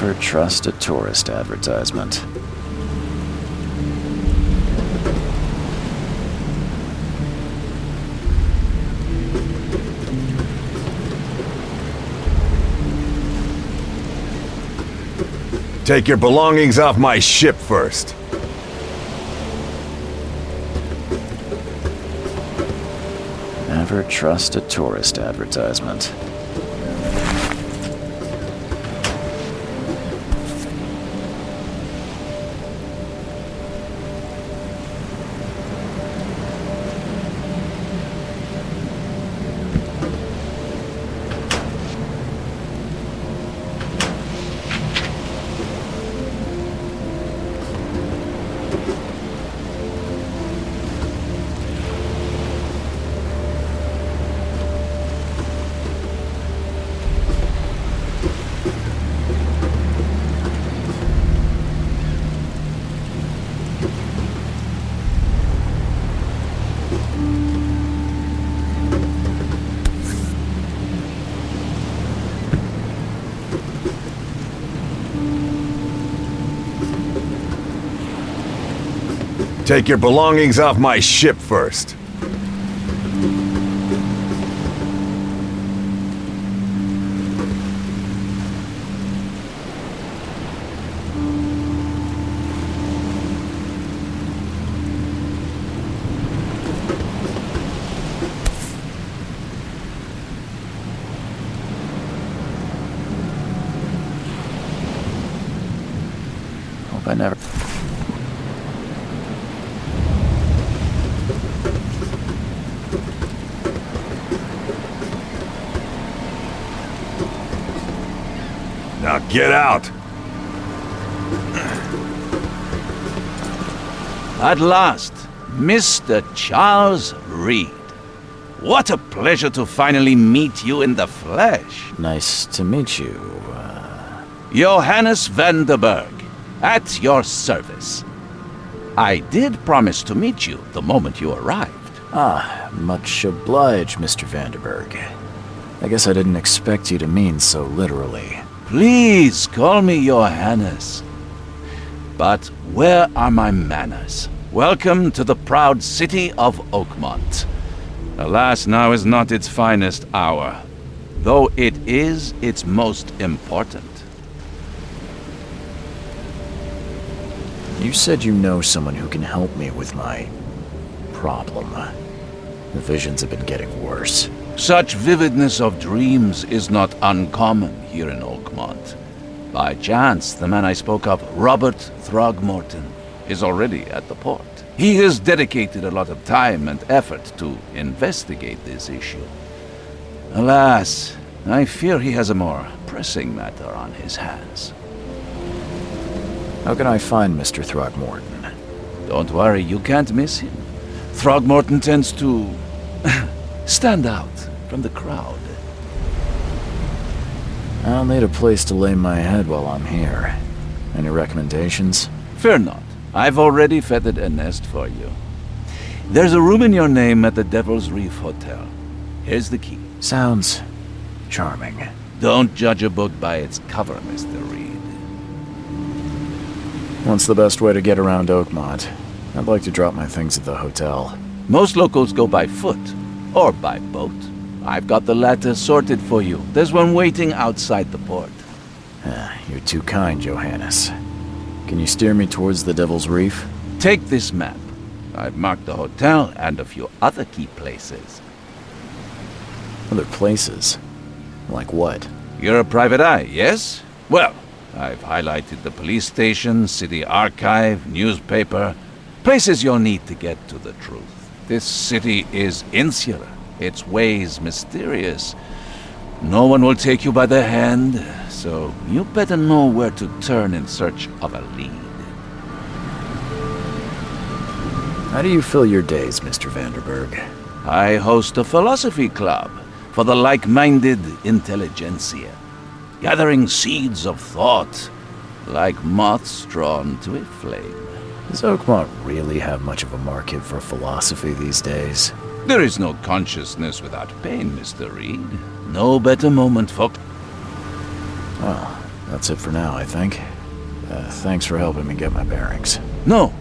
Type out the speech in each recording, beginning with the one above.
Never trust a tourist advertisement. Take your belongings off my ship first. Never trust a tourist advertisement. Take your belongings off my ship first. Hope I never... Now get out! At last, Mr. Charles Reed. What a pleasure to finally meet you in the flesh. Nice to meet you. Johannes Vanderberg, at your service. I did promise to meet you the moment you arrived. Much obliged, Mr. Vanderberg. I guess I didn't expect you to mean so literally. Please call me Johannes. But where are my manners? Welcome to the proud city of Oakmont. Alas, now is not its finest hour, though it is its most important. You said you know someone who can help me with my problem. The visions have been getting worse. Such vividness of dreams is not uncommon here in Oakmont. By chance, the man I spoke of, Robert Throgmorton, is already at the port. He has dedicated a lot of time and effort to investigate this issue. Alas, I fear he has a more pressing matter on his hands. How can I find Mr. Throgmorton? Don't worry, you can't miss him. Throgmorton tends to stand out from the crowd. I'll need a place to lay my head while I'm here. Any recommendations? Fear not. I've already feathered a nest for you. There's a room in your name at the Devil's Reef Hotel. Here's the key. Sounds charming. Don't judge a book by its cover, Mr. Reed. What's the best way to get around Oakmont? I'd like to drop my things at the hotel. Most locals go by foot, or by boat. I've got the latter sorted for you. There's one waiting outside the port. You're too kind, Johannes. Can you steer me towards the Devil's Reef? Take this map. I've marked the hotel and a few other key places. Other places? Like what? You're a private eye, yes? Well, I've highlighted the police station, city archive, newspaper, places you'll need to get to the truth. This city is insular, its ways mysterious. No one will take you by the hand, so you better know where to turn in search of a lead. How do you fill your days, Mr. Vanderberg? I host a philosophy club for the like-minded intelligentsia, gathering seeds of thought like moths drawn to a flame. Does Oakmont really have much of a market for philosophy these days? There is no consciousness without pain, Mr. Reed. No better moment for... Well, that's it for now, I think. Thanks for helping me get my bearings. No.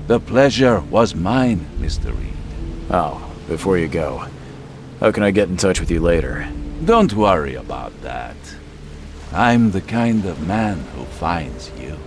The pleasure was mine, Mr. Reed. Oh, before you go, how can I get in touch with you later? Don't worry about that. I'm the kind of man who finds you.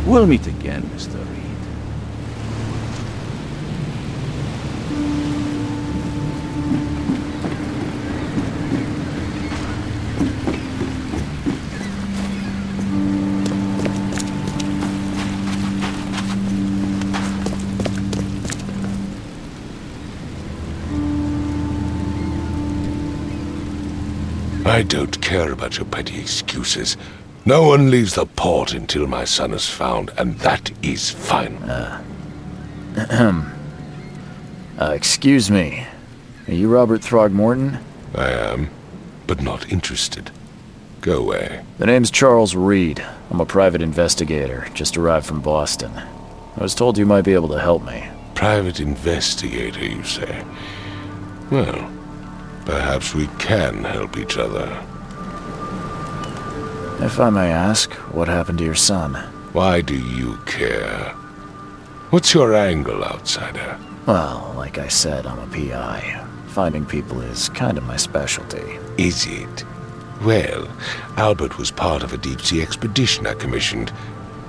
We'll meet again, Mr. Reed. I don't care about your petty excuses. No one leaves the port until my son is found, and that is final. Excuse me. Are you Robert Throgmorton? I am, but not interested. Go away. The name's Charles Reed. I'm a private investigator, just arrived from Boston. I was told you might be able to help me. Private investigator, you say? Well, perhaps we can help each other. If I may ask, what happened to your son? Why do you care? What's your angle, outsider? Well, like I said, I'm a PI. Finding people is kind of my specialty. Is it? Well, Albert was part of a deep-sea expedition I commissioned.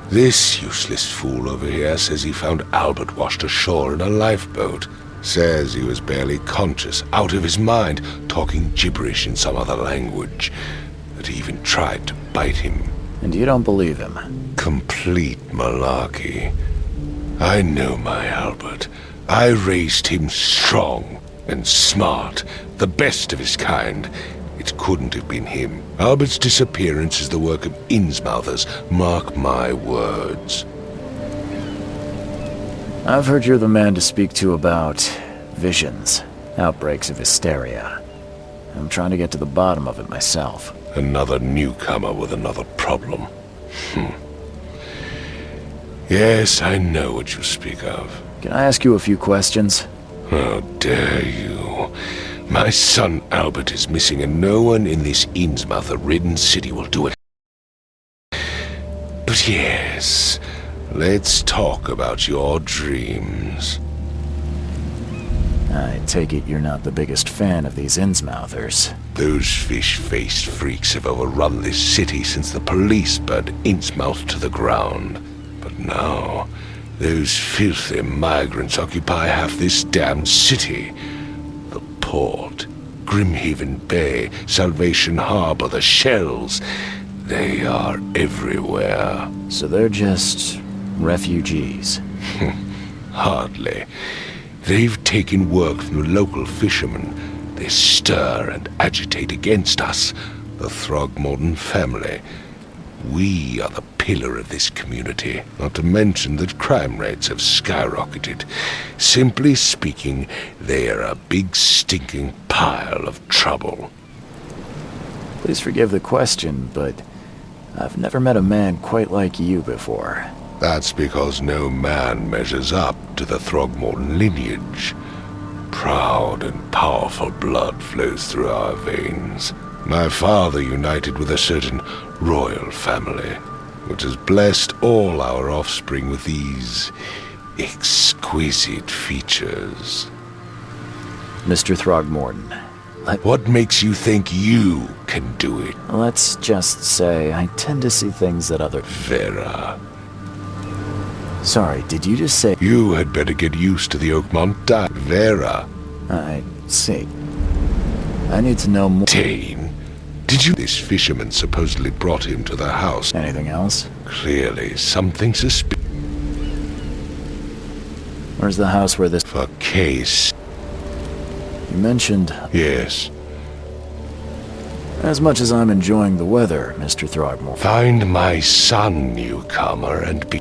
This useless fool over here says he found Albert washed ashore in a lifeboat. Says he was barely conscious, out of his mind, talking gibberish in some other language. That he even tried to bite him. And you don't believe him? Complete malarkey. I know my Albert. I raised him strong and smart, the best of his kind. It couldn't have been him. Albert's disappearance is the work of Innsmouthers, mark my words. I've heard you're the man to speak to about visions, outbreaks of hysteria. I'm trying to get to the bottom of it myself. Another newcomer with another problem. Yes, I know what you speak of. Can I ask you a few questions? How dare you? My son Albert is missing, and no one in this Innsmouther-ridden city will do it. But yes, let's talk about your dreams. I take it you're not the biggest fan of these Innsmouthers. Those fish-faced freaks have overrun this city since the police burned Innsmouth to the ground. But now, those filthy migrants occupy half this damned city. The port, Grimhaven Bay, Salvation Harbor, the shells. They are everywhere. So they're just refugees. Hardly. They've taken work from the local fishermen. They stir and agitate against us, the Throgmorton family. We are the pillar of this community, not to mention that crime rates have skyrocketed. Simply speaking, they are a big stinking pile of trouble. Please forgive the question, but I've never met a man quite like you before. That's because no man measures up to the Throgmorton lineage. Proud and powerful blood flows through our veins. My father united with a certain royal family, which has blessed all our offspring with these exquisite features. Mr. Throgmorton, What makes you think you can do it, let's just say I tend to see things that other... Vera? Sorry, did you just say... You had better get used to the Oakmont diet, Vera. I see. I need to know more... Dane, did you... This fisherman supposedly brought him to the house. Anything else? Clearly something suspicious. Where's the house where this... For case. You mentioned... Yes. As much as I'm enjoying the weather, Mr. Throgmorton. Find my son, newcomer, and be...